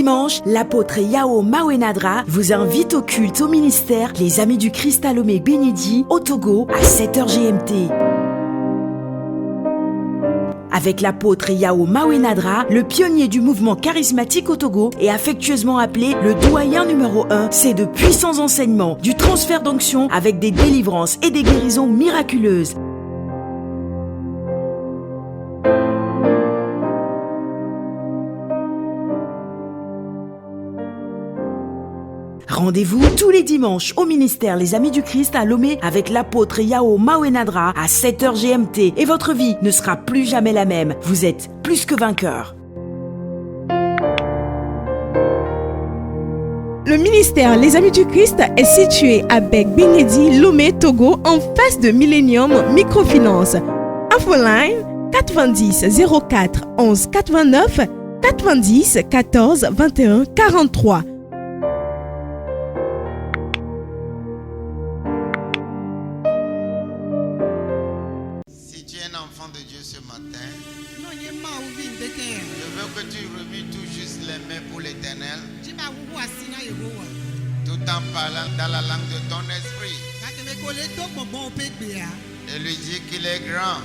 dimanche, l'apôtre Yao Mawenadra vous invite au culte au ministère Les Amis du Christ à Lomé Bénédit au Togo à 7h GMT. Avec l'apôtre Yao Mawenadra, le pionnier du mouvement charismatique au Togo et affectueusement appelé le doyen numéro 1, c'est de puissants enseignements, du transfert d'onction avec des délivrances et des guérisons miraculeuses. Rendez-vous tous les dimanches au ministère Les Amis du Christ à Lomé avec l'apôtre Yao Mawenadra à 7h GMT et votre vie ne sera plus jamais la même. Vous êtes plus que vainqueur. Le ministère Les Amis du Christ est situé à Bec-Bénédit, Lomé, Togo, en face de Millennium Microfinance. Infoline 90 04 11 89 90 14 21 43. De Dieu ce matin, je veux que tu remues tout juste les mains pour l'Éternel, tout en parlant dans la langue de ton esprit, et lui dire qu'il est grand.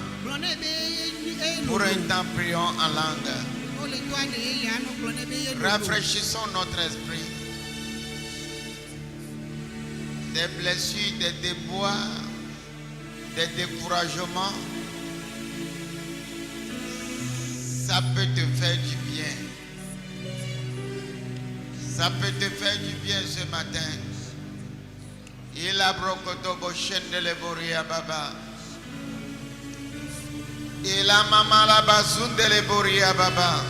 Pour un temps, prions en langue. Rafraîchissons notre esprit. Des blessures, des déboires, des découragements, ça peut te faire du bien. Ça peut te faire du bien ce matin. Il a brocotobo de l'eboria baba. Il a maman la basoun de l'eboria baba.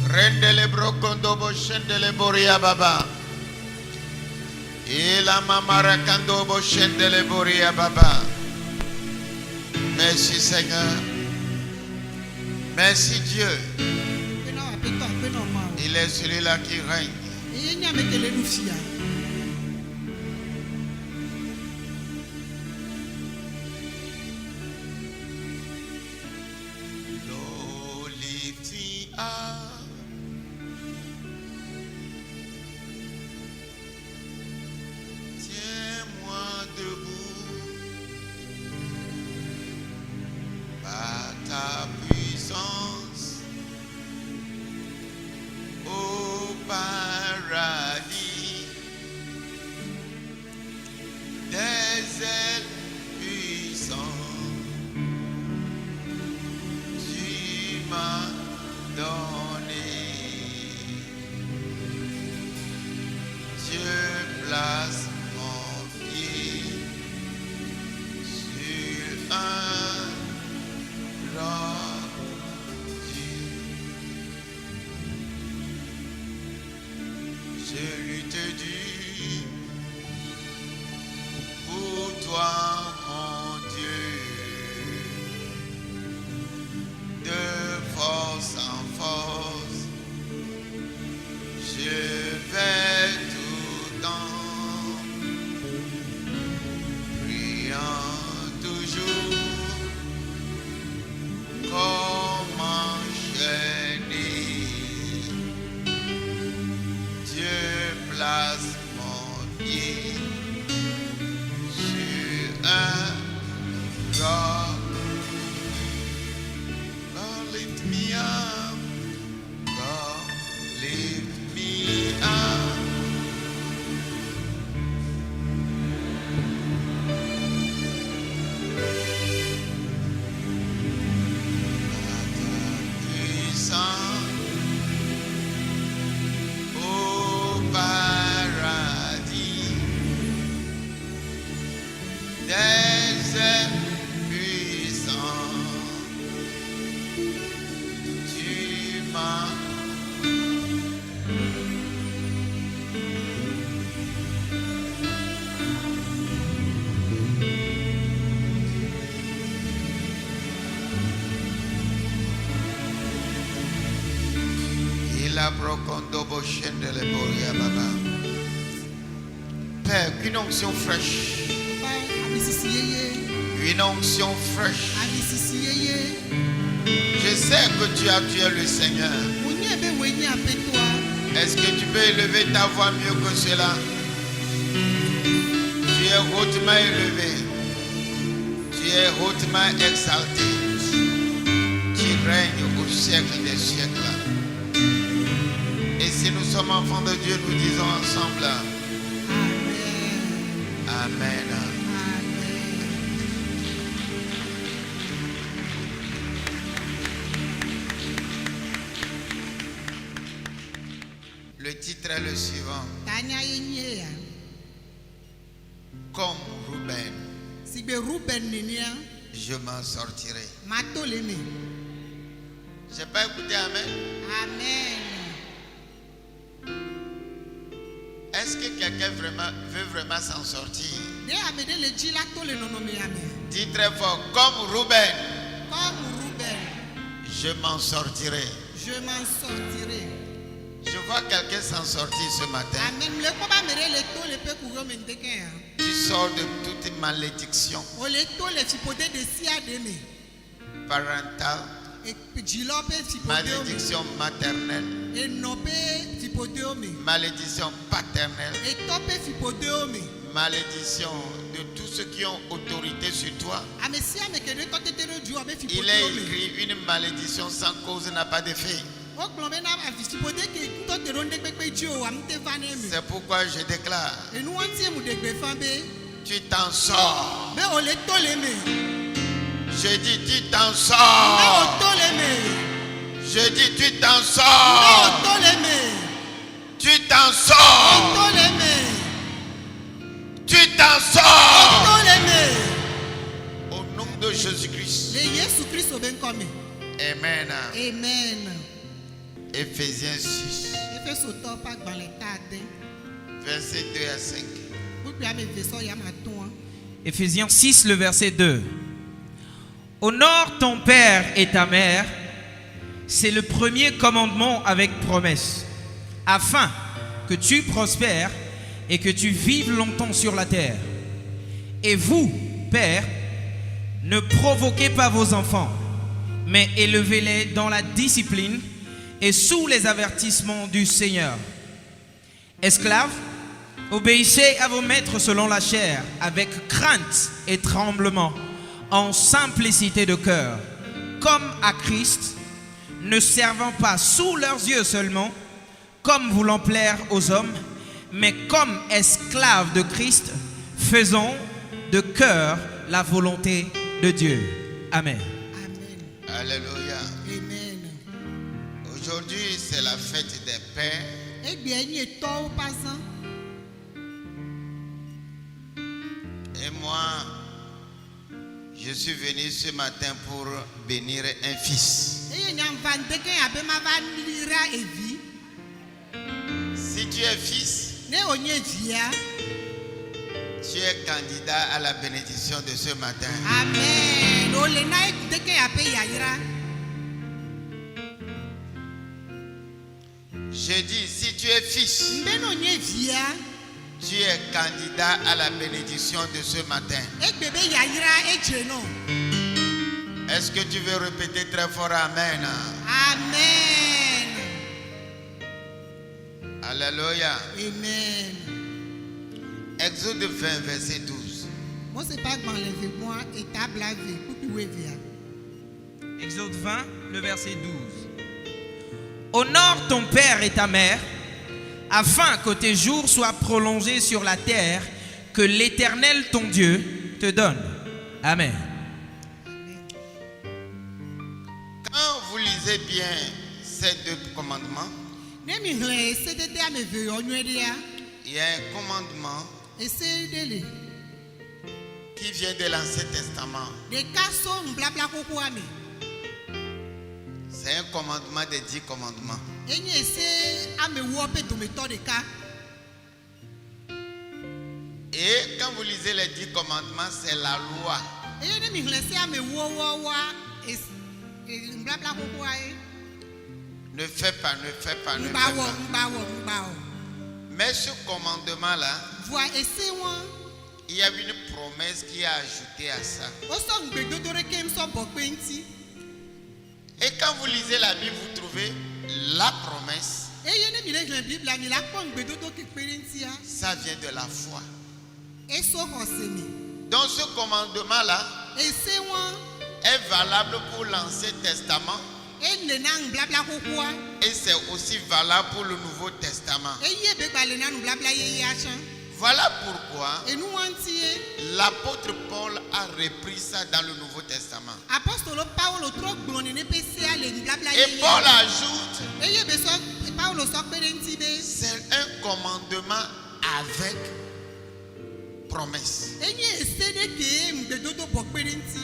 Rende le brocondobo de l'eboria baba. Il a maman racandobo de l'eboria baba. Merci Seigneur. Merci Dieu. Il est celui-là qui règne. Lord, lift me up. Tiens-moi debout. Par ta puissance au paradis, des ailes puissantes tu m'as donné. Dieu place mon pied sur un roc. Je lui te dis, pour toi mon Dieu, de force en force, je vais tout le temps, priant toujours, comme enchaîné. Dieu place mon pied sur un roc. God lift me up. God lift me up. Puissant au paradis, des ailes puissantes tu m'as. Il a brocondo bochen de l'eboria baba. Père, qu'une onction fraîche. Une onction fraîche. Je sais que tu es le Seigneur. Est-ce que tu peux élever ta voix mieux que cela? Tu es hautement élevé. Tu es hautement exalté. Tu règnes au siècle des siècles. Et si nous sommes enfants de Dieu, nous disons ensemble Amen. Amen. Le titre est le suivant. Comme Ruben, je m'en sortirai. J'ai pas écouté Amen. Amen. Est-ce que quelqu'un veut vraiment s'en sortir? Dis très fort, comme Ruben, je m'en sortirai. Je m'en sortirai. Je vois quelqu'un s'en sortir ce matin. Tu sors de toute malédiction parentale, malédiction maternelle, malédiction paternelle, malédiction de tous ceux qui ont autorité sur toi. Il est écrit, une malédiction sans cause n'a pas d'effet. C'est pourquoi je déclare, tu t'en sors. Je dis, tu t'en sors. Je dis, tu t'en sors. Tu t'en sors. Tu t'en sors. Au nom de Jésus-Christ. Amen. Amen. Éphésiens 6, versets 2 à 5. Éphésiens 6, le verset 2. Honore ton père et ta mère, c'est le premier commandement avec promesse, afin que tu prospères et que tu vives longtemps sur la terre. Et vous, pères, ne provoquez pas vos enfants, mais élevez-les dans la discipline et sous les avertissements du Seigneur. Esclaves, obéissez à vos maîtres selon la chair, avec crainte et tremblement, en simplicité de cœur, comme à Christ, ne servant pas sous leurs yeux seulement, comme voulant plaire aux hommes, mais comme esclaves de Christ, faisant de cœur la volonté de Dieu. Amen. Amen. Alléluia. Amen. Aujourd'hui, c'est la fête des pères. Et moi, je suis venu ce matin pour bénir un fils. Si tu es fils, tu es candidat à la bénédiction de ce matin. Amen. Je dis, si tu es fils, tu es candidat à la bénédiction de ce matin. Est-ce que tu veux répéter très fort Amen? Amen. Alléluia. Amen. Exode 20, verset 12. Exode 20, le verset 12. Honore ton père et ta mère, afin que tes jours soient prolongés sur la terre que l'Éternel ton Dieu te donne. Amen. Quand vous lisez bien ces deux commandements, il y a un commandement qui vient de l'Ancien Testament. C'est un commandement des 10 commandements. Et quand vous lisez les 10 commandements, c'est la loi. Ne fais pas, ne fais pas, ne fais pas. Mais ce commandement-là, il y a une promesse qui est ajoutée à ça. Et quand vous lisez la Bible, vous trouvez la promesse, eye ne mi le hle Bible mi la kpɔ ŋgbedodo ke kpe ɖe ŋutia. ça vient de la foi. Eso xɔse me. Donc ce commandement-là Ese wɔn est valable pour l'Ancien Testament ele na ŋublabla xoxoa. et c'est aussi valable pour le Nouveau Testament. Eye be gba le na nublabla yeyea tsã. Voilà pourquoi Enu wɔn ŋutie. l'apôtre Paul a repris ça dans le Nouveau Testament. Apostolo Paulo trɔ gblɔ nene pe sea le nublabla Et yeyea. Paul ajoute, Eye be sɔ Paulo sɔ kpe ɖe ŋuti be. c'est un commandement avec promesse. Enye ese ɖe ke ŋgbedodo bɔ kpe ɖe ŋuti.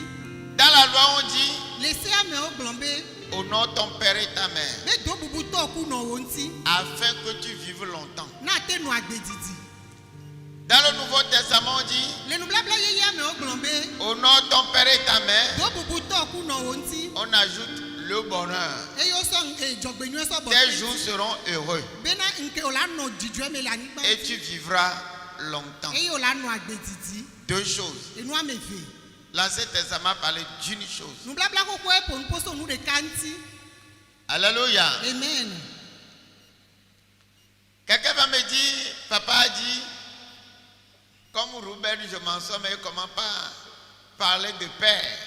Dans la loi, on dit, Le sea me wo gblɔ be. honore ton père et ta mère, Be do bubutɔ ku nɔ wo ŋuti. afin que tu vives longtemps. Na te nɔ agbe didi. Dans le Nouveau Testament, on dit, Le nublabla yeyea me wo gblɔ be. honore ton père et ta mère. Do bubutɔ ku nɔ wo ŋuti. On ajoute le bonheur. Eye wosɔ dzɔgbenyuie sɔ bɔ. Tes jours seront heureux Bena nke wola nɔ dzidzɔe me le anyigba. et tu vivras longtemps. Eye wola nɔ agbe didi. Deux choses. Enu ame eve. L'Ancien Testament parlait d'une chose. Nublabla xoxoe ƒo nuƒoso nu ɖeka ŋuti. Alléluia. Amen. Quelqu'un va me dire, papa a dit, comme Ruben, je m'en sors, mais comment pas parler de père?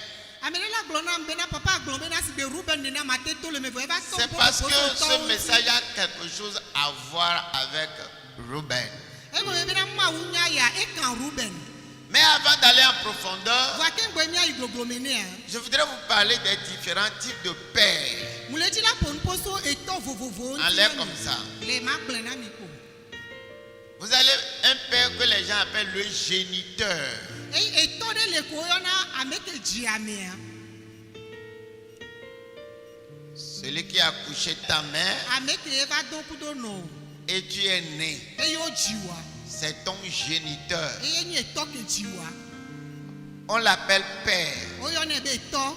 Ame ɖe la gblɔ nam bena papa gblɔ bena si be Ruben nena mate to le me vɔ eva tɔ C'est parce que ce message a quelque chose à voir avec Ruben. Egblɔ bena Mawu nya ya ekan Ruben. Mais avant d'aller en profondeur, Vɔ ke ŋgɔe mía yi gloglo me nea. je voudrais vous parler des différents types de pères. Mu le dzi la ƒo nuƒoso etɔ vovovowo En l'air comme ça. Le ma gblɔ na mi ko. Vous avez un père que les gens appellent le géniteur. Eye etɔ ɖe le ko yɔna ame ke dzi amea. Celui qui a couché ta mère Ame ke eva do kudo nɔ. et tu es né. Eye wo dzi wa. C'est ton géniteur. Eye nye etɔ ke dzi wa. On l'appelle père. Wo yɔnɛ be etɔ.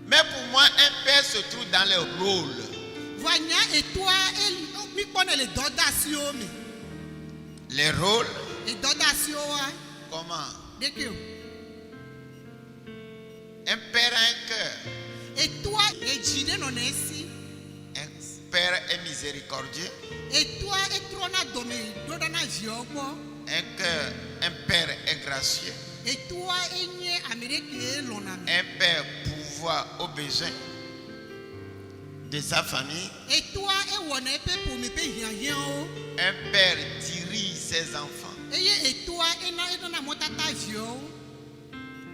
Mais pour moi, un père se trouve dans les rôles. Vɔ nya etɔa mi kpɔnɛ le dɔdasiwo me. Les rôles, Edɔdasiwo wa. comment? Ɖeke o. Un père a un cœur. Etɔa edzi ɖe nɔna esi. Un père est miséricordieux. Etɔa etrɔna dɔme ɖo ɖa na viawo gbɔ. Un père est gracieux. Etɔa enye ame ɖe ke lɔna me. Un père pourvoit aux besoins de sa famille. Etɔa ewɔna eƒe ƒome ƒe hiahiãwo. Un père dirige ses enfants, Eye etɔa enana mɔtata viawo.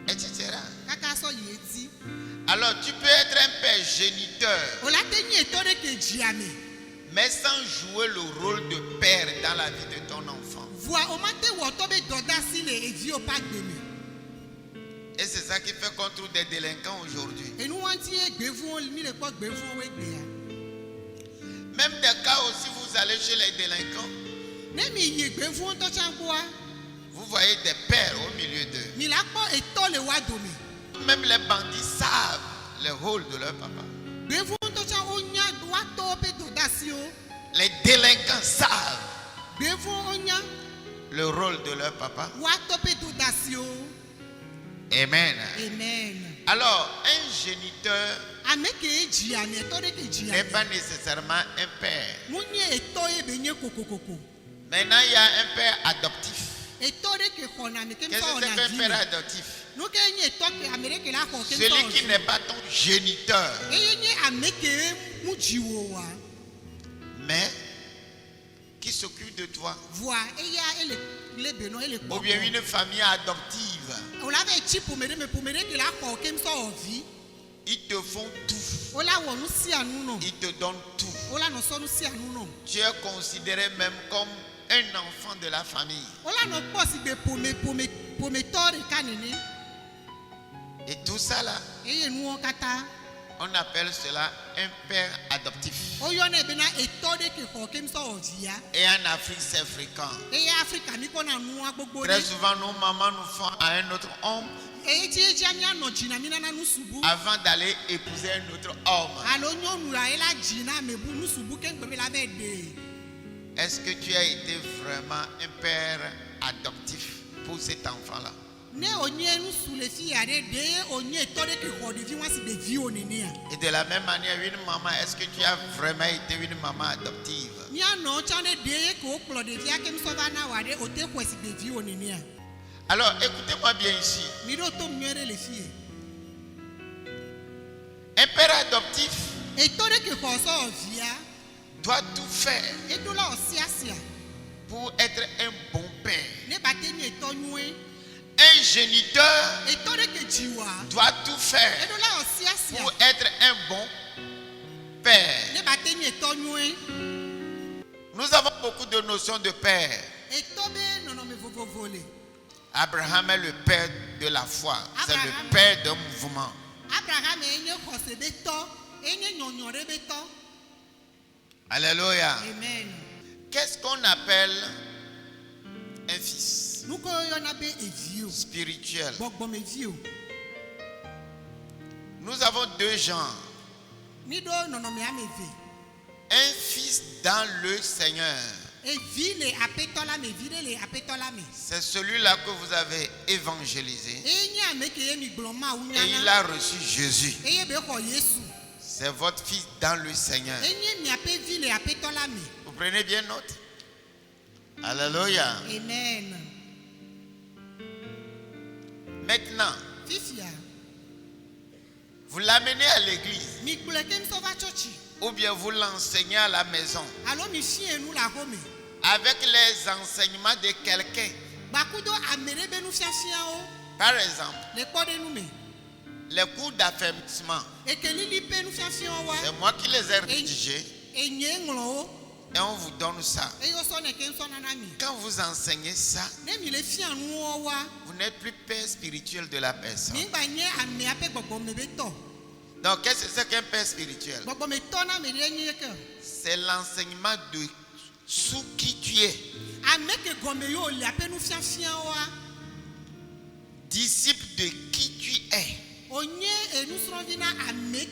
etc. Kaka sɔ yi eti. Alors tu peux être un père géniteur, Ola te nye etɔ ɖe ke dziame. mais sans jouer le rôle de père dans la vie de ton enfant. Voa o ma te wɔ tɔ be dɔdasi le eviwo ƒe agbe me. Et c'est ça qui fait qu'on trouve des délinquants aujourd'hui. Enu wanti ye gbevuwo mi le kpɔ gbevuwo egbea. Même des cas aussi, vous allez chez les délinquants, Ne mi yi gbevuwo ŋutɔ tsã gbɔa, vous voyez des pères au milieu d'eux. mi la kpɔ etɔ le wa dome. Même les bandits savent le rôle de leur papa. Gbevuwo ŋutɔ tsã wonya wa tɔwo ƒe dɔdasiwo. Les délinquants savent Gbevuwo wonya le rôle de leur papa. wa tɔ ƒe dɔdasiwo. Amen. Amen. Alors, un géniteur Ame ke dziame etɔ ɖe ke n'est dziame. pas nécessairement un père. Mu nye etɔ ye be nye kokokoko. Maintenant, il y a un père adoptif. Etɔ ɖe ke xɔna ame ke Qu'est-ce ŋutɔ que c'est wɔna qu'un vi père me. adoptif? Nu ke nye etɔ ke ame ɖe ke la xɔ ke Celui ŋutɔ qui wɔ n'est vi. pas ton géniteur, Eye nye ame ke mu dziwo wa. mais qui s'occupe de toi. Voa eya ele le benɔ ele Ou kpɔ. bien une famille adoptive. Wola va etsi ƒome ɖe me, ƒome ɖe ke la xɔ ke ŋutɔ wɔ vi. Ils te font tout. Wola wɔ nu sia nu nɔ. Ils te donnent tout. Wola nɔ sɔ nu sia nu nɔ. Tu es considéré même comme un enfant de la famille. Wola nɔ kpɔ si be ƒometɔ ɖeka nene. Et tout ça là, Eye nuwo katã. on appelle cela un père adoptif. Woyɔnɛ bena etɔ ɖe ke xɔ ke ŋutɔ wɔ via. Et en Afrique, c'est fréquent. Eye Afrika mi kpɔna nua gbogbo Très ɖe. souvent, nos mamans nous font à un autre homme Eye dzi edzia mianɔ dzina mi nana nusubu. avant d'aller épouser un autre homme. Alo nyɔnu la ye la dzina mebu nusubu ke ŋgbe be la bɛ ɖe. Est-ce que tu as été vraiment un père adoptif pour cet enfant-là? Ne onye nu sous les filles à de onye tore que rodivi moi si de vie au nénia. Et de la même manière, une maman, est-ce que tu as vraiment été une maman adoptive? Ni ano chane de ko klo de vie akem so va na wade o te ko si de vie au nénia. Alors, écoutez-moi bien ici. Mi do to miere les filles. Un père adoptif Et tore que ko so via doit tout faire et do la osiasia. pour être un bon père. Ne bateni etonwe Un géniteur et tore que jiwa. doit tout Et faire do la osiasia. pour être un bon père. Ne bateni etonwe Nous avons beaucoup de notions de père. et tobe non me vovo volé. Abraham est le père de la foi. C'est le Abraham. père d'un mouvement. Abraham enye kose beto, enye nyonyore beto. Alléluia. Amen. Qu'est-ce qu'on appelle un fils Nous ko yona be evio. spirituel? Bogbo me vio. Nous avons deux genres. Ni do nono me ameve. Un fils dans le Seigneur. E vile apetola me vile le apetola me. C'est celui-là que vous avez évangélisé. Enye ameke ye mi gloma Et il unyana. a reçu Jésus. Eye be ko Yesu. C'est votre fils dans le Seigneur. Enye mi ape vile apetola me. Vous prenez bien note? Alléluia. Amen. Maintenant, Fifia. vous l'amenez à l'église Mi kuleke msova chochi. ou bien vous l'enseignez à la maison Alo mi fie nu la home. avec les enseignements de quelqu'un. Bakudo amere be nu fiafia o. Par exemple, Le kode nu me. les cours d'affermissement, Ekelili pe nu fiafia wa. c'est moi qui les ai rédigés Enye nglo o. et on vous donne ça. Eyo so ne ken so nanami. Quand vous enseignez ça, Ne mi le fia nu o wa. vous n'êtes plus père spirituel de la personne. Mi gba nye ame ape gbogbo me be to. Donc, qu'est-ce que c'est qu'un père spirituel? Gbogbo me to na me le nye ke. C'est l'enseignement de sous qui tu es. Ame ke gome yo le ape nu fiafia wa. Disciple de qui tu es. Onye enu srovina ame.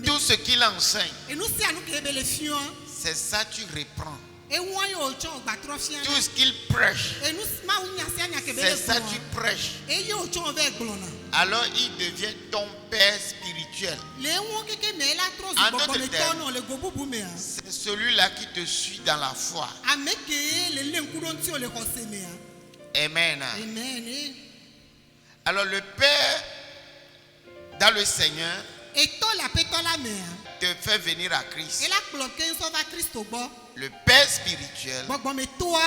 Tout ce qu'il enseigne, Enu si anu ke be le fio. c'est ça tu reprends. E won yo cho gba trofia. Tout ce qu'il prêche, Enu ma unya si anya ke be c'est le ça fio. tu prêches. E yo cho ve glona. Alors il devient ton père spirituel. Le won keke me la tro En gbogbo me d'autres to termes, no le gobubu me. C'est celui-là qui te suit dans la foi. Ame ke le lenkudo nti o le koseme. Amen. Amen. Alors le père dans le Seigneur Et to la petola me. te fait venir à Christ. Et la bloqué so va Christo bo. Le père spirituel Gbogbo me to a.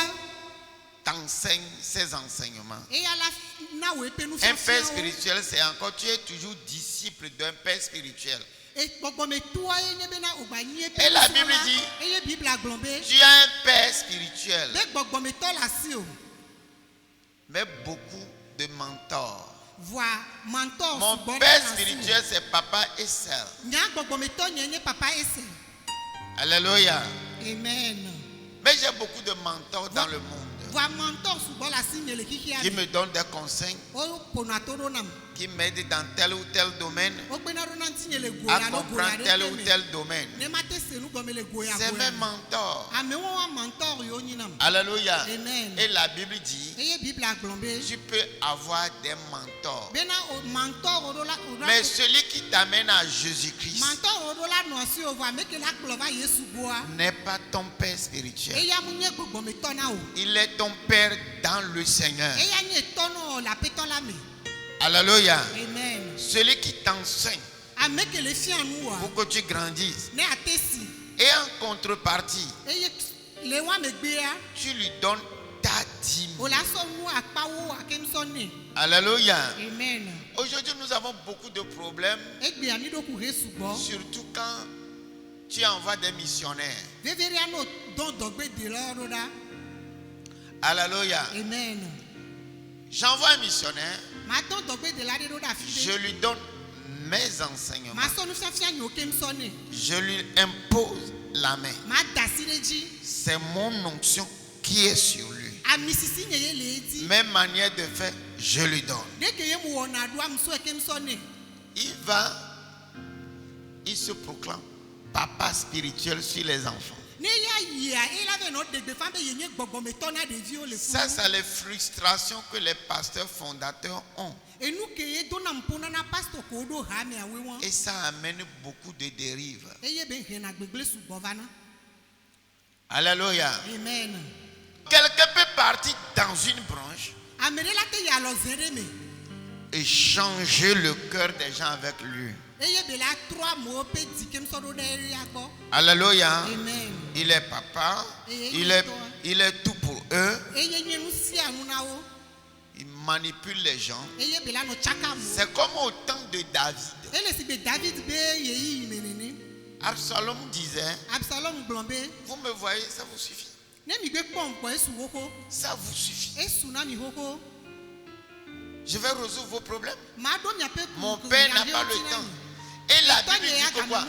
t'enseigne ses enseignements. Et à la na we pe nu Un fia. père spirituel, c'est encore, tu es toujours disciple d'un père spirituel. Et gbogbo me to a enye be na o gba nye pe. Et la Bible dit, Et ye Bible a glombe. Tu as un père spirituel, Be gbogbo me to la si o. mais beaucoup de mentors. Vois mentor Mon so bon père na si o. spirituel, c'est papa et sœur. Nya gbogbo me to nye papa ese. Alléluia. Amen. Mais j'ai beaucoup de mentors dans le monde Vois mentor so bon la si ne le kiki qui a. me donnent des conseils, O ponatoro nam. qui m'aident dans tel ou tel domaine O pe na ro na nti le à goya no goya comprendre tel ou tel domaine. Ne mate se nu gome le goya. C'est mes mentors. Ame wo wa mentor yo nyinam. Alléluia. Amen. Et la Bible dit, Eye Bible a glombe. tu peux avoir des mentors. Bena o mentor odola Mais celui qui t'amène à Jésus-Christ mentor odola no si o va make la glova Yesu boa. n'est pas ton père spirituel. Eya munye gbogbo me to na o. Il est ton père dans le Seigneur. Eya nye to no la peto la me. Alléluia. Amen. Celui qui t'enseigne Ame ke le fia nu wa. pour que tu grandisses. Ne atesi. Et en contrepartie, Eye le wa me gbe ya. tu lui donnes ta dîme. O la so nu apa wo akem so ne. Alléluia. Amen. Aujourd'hui, nous avons beaucoup de problèmes, Egbe ani do ku Yesu bo. surtout quand tu envoies des missionnaires. Veveri ano don dogbe de lo da. Alléluia. Amen. J'envoie un missionnaire, Ma don dogbe de la de do da je fi. lui donne mes enseignements. Ma so nu fia nyo kem so ne. Je lui impose la main. Ma dasi reji. C'est mon onction qui est sur lui. Amisisi nye ye le di. Mes manières de faire, je lui donne. Dès que ye mu wona do am so kem so ne. Il se proclame papa spirituel sur les enfants. Ne ya yia il avait notre de femme yenye gbogbometo na de vie le Ça, c'est les frustrations que les pasteurs fondateurs ont. et nous que dona mpona na pastor ko do ha me awe won Et ça amène beaucoup de dérives. e ye ben hena gbegle su bovana. Alléluia. Amen. Quelqu'un peut partir dans une branche Amere la te ya lo zere me et changer le cœur des gens avec lui. e ye be la 3 mo pe dikem so do de ya go. Alléluia. Amen. Il est papa, Et il est tout pour eux. E ye nyenu si anu na wo Il manipule les gens. e ye be la no chaka mo C'est comme au temps de David. e le si be David be ye yi menene Absalom disait, Absalom glombe vous me voyez, ça vous suffit. ne mi gbe pom ko esu hoko Ça vous suffit. esu na mi hoko Je vais résoudre vos problèmes. ma do mi ape Mon père n'a pas le temps. Et la Bible dit que quoi?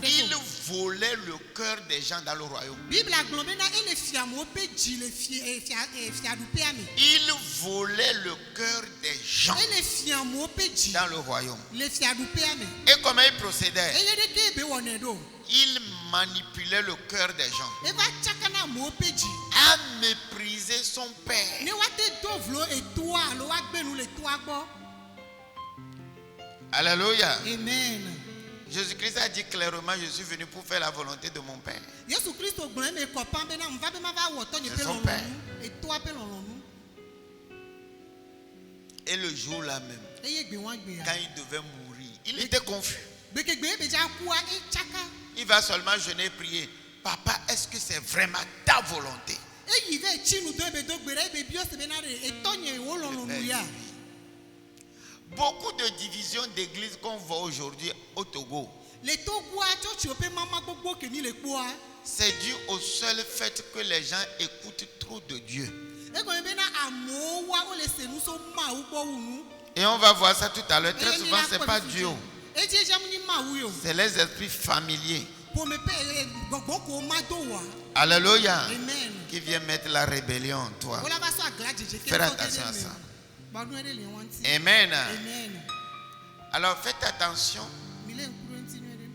Il volait le cœur des gens dans le royaume. Bible a glombe na ele fia mo pe ji le fia du pe ami Il volait le cœur des gens ele fia mo pe ji dans le royaume. le fia du pe ami Et comment il procédait? e ye de ke be wone do Il manipulait le cœur des gens e va chaka na mo pe ji à mépriser son père. ne wa te do vlo e toi lo wa gbe nu le toi gbo. Alléluia. Amen. Jésus-Christ a dit clairement, je suis venu pour faire la volonté de mon père. Yesu Christo gbon me ko pan be na mva be ma va wo to ni C'est pe son lon père. e toi pe lon lon Et le jour là même, e ye gbe wan gbe quand ya il devait mourir, il était confus. gbeke gbe be ja ku a e chaka Il va seulement jeûner et prier. Papa, est-ce que c'est vraiment ta volonté? e yi ve chinu do be do gbe re be bio se be na re e to nye wo lon lon nu ya. Beaucoup de divisions d'églises qu'on voit aujourd'hui au Togo, Le Togo a church o pe mama gbogbo ke ni le po a c'est dû au seul fait que les gens écoutent trop de Dieu. e go be na amo wa o le se nu so ma u gbo unu Et on va voir ça tout à l'heure. Très souvent, ce n'est pas Dieu. e je jam ni ma u yo C'est les esprits familiers. po me pe gbogbo ko ma do wa. Alléluia. Amen. Qui vient mettre la rébellion en toi. Ola ba so agla jeje ke Faire so attention à de ça. ba nu ere le wan ti. Amen. Amen. Alors faites attention. Mi le nkuru nti nu ere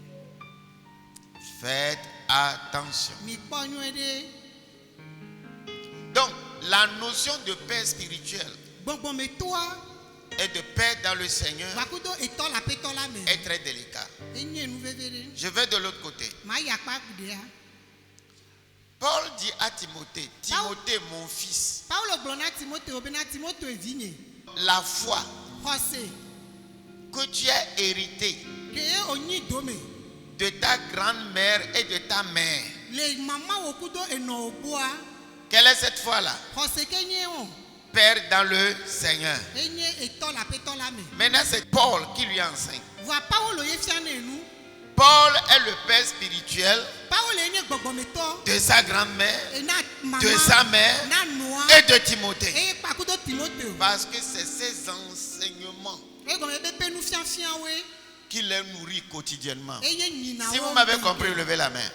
Faites attention. mi po nu ere Donc, la notion de paix spirituelle gbogbo me to a et de paix dans le Seigneur ba ku do e to la pe to la me est très délicat. e nye nu vevere Je vais de l'autre côté. ma ya pa de a. Paul dit à Timothée, Timothée, mon fils, Paulo gblɔ na Timothée be na Timothée evinye la foi xɔse que tu as héritée ke ye onyi dome de ta grand-mère et de ta mère. le mama wo kudo enɔ ogboa Quelle est cette foi-là? xɔse ke nye o Père dans le Seigneur. enye etɔ la petɔ la me Maintenant, c'est Paul qui lui enseigne. voa Paulo ye fia na enu Paul est le père spirituel Paulo enye gbɔgbɔmetɔ de sa grand-mère, ena mama de sa mère na nɔa et de Timothée. eye kpa kudo Timothée o Parce que c'est ces enseignements egɔme be pe nufiafiawoe qui les nourrit quotidiennement. eye nyina Si wo vous m'avez compris, levez la main.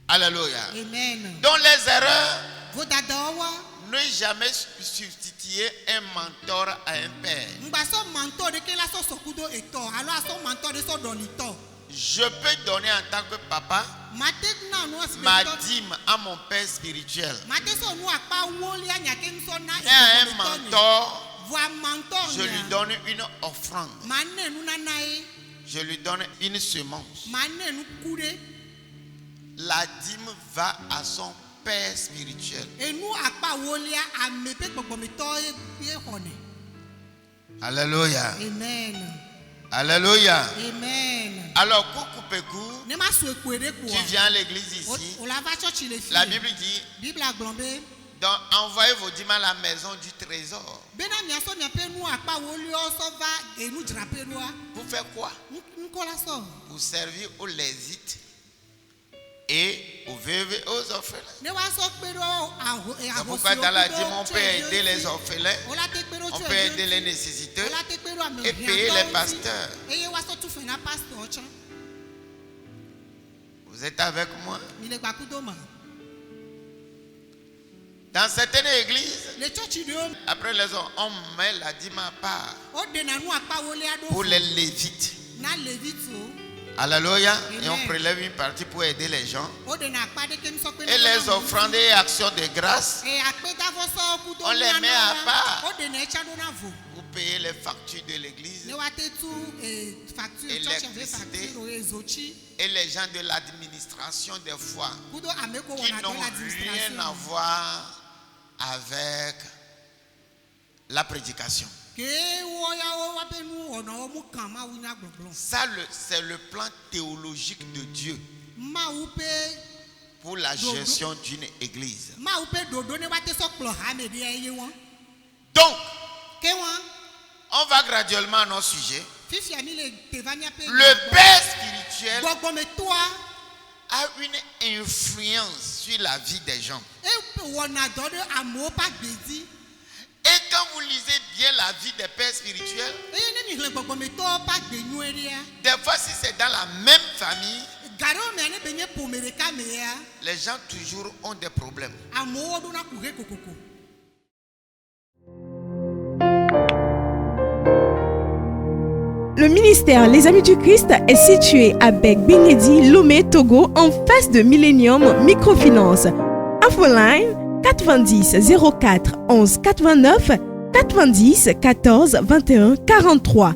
Alléluia. Amen. Donc les erreurs, Vodadawa ne jamais substituer un mentor à un père. ngbaso mantɔ de ke la sɔsɔ kudo etɔ alo asɔ mantɔ de sɔ dɔnitɔ Je peux donner en tant que papa mate na nu ma asibetɔ dîme à mon père spirituel. mate sɔ nu akpa wolia nyake nsɔ na Et à un mentor, voa mantɔ je lui donne une offrande. ma ne nu nana ye Je lui donne une semence. ma ne nu ku de La dîme va à son père spirituel. enu akpa wolia ame pe gbɔgbɔmetɔ ye xɔne. Alléluia. Amen. Alléluia. Amen. Alors, Koukoupekou, Ne ma so ekue de tu koa viens à l'église ici. o la va tsɔtsi le fi La Bible dit, Bible agblɔ be donc, envoyez vos dîmes à la maison du trésor. bena miasɔ miaƒe nu akpa woliawo sɔ va enu dzraƒe ɖoa Pour faire quoi? ŋkɔ la sɔ Pour servir aux lésites et aux veuves et aux orphelins. ne wa sɔ kpe ɖo C'est pourquoi dans la dîme, on peut aider les orphelins, o la te kpe ɖo on tso peut aider eɖo les ŋuti nécessiteux o la te kpe ɖo ame et payer les hiãtɔwo ŋuti pasteurs. eye wa sɔ tu fɛ na pastor tsã Vous êtes avec moi? mi le gbakudo ma Dans certaines églises, le tsɔtsi ɖewo après les autres, on met la dîme à part o ɖena nu akpa wolia pour ɖo les lévites. na levitwo Alléluia. Et on Amen. prélève une partie pour aider les gens. O de na kpa de kem so pe Et les offrandes et actions de grâce, E akpeta fo so ku do on les met à part. O de na echa do na vo. vous payez les factures de l'église Ne wa te tu facture church ve Électricité. facture o ezochi. et les gens de l'administration des fois Kudo ameko qui wona n'ont de rien l'administration. à voir avec la prédication. Ke wo ya wo wa pe nu ona o mu kan ma wu nya gbogbo. Ça, c'est le plan théologique de Dieu Ma wu pe pour la gestion d'une église. ma wu pe dodo ne wa te so kplo ha me de eye won. Donc, Ke won on va graduellement à nos sujets. fifi ami le te va nya pe. Le père spirituel Gbogbo me toi a une influence sur la vie des gens. e wona do de amo pa gbedi. Et quand vous lisez bien la vie des pères spirituels, E ne mi hle gbogbo me to pa gbe nu ere. des fois si c'est dans la même famille, Garo me ne be nye pomere ka me ya. les gens toujours ont des problèmes. Amo wo do na ku he kokoko. Le ministère Les Amis du Christ est situé à Bec-Bénédi, Lomé, Togo, en face de Millennium Microfinance. Infoline 90 04 11 89 90 14 21 43.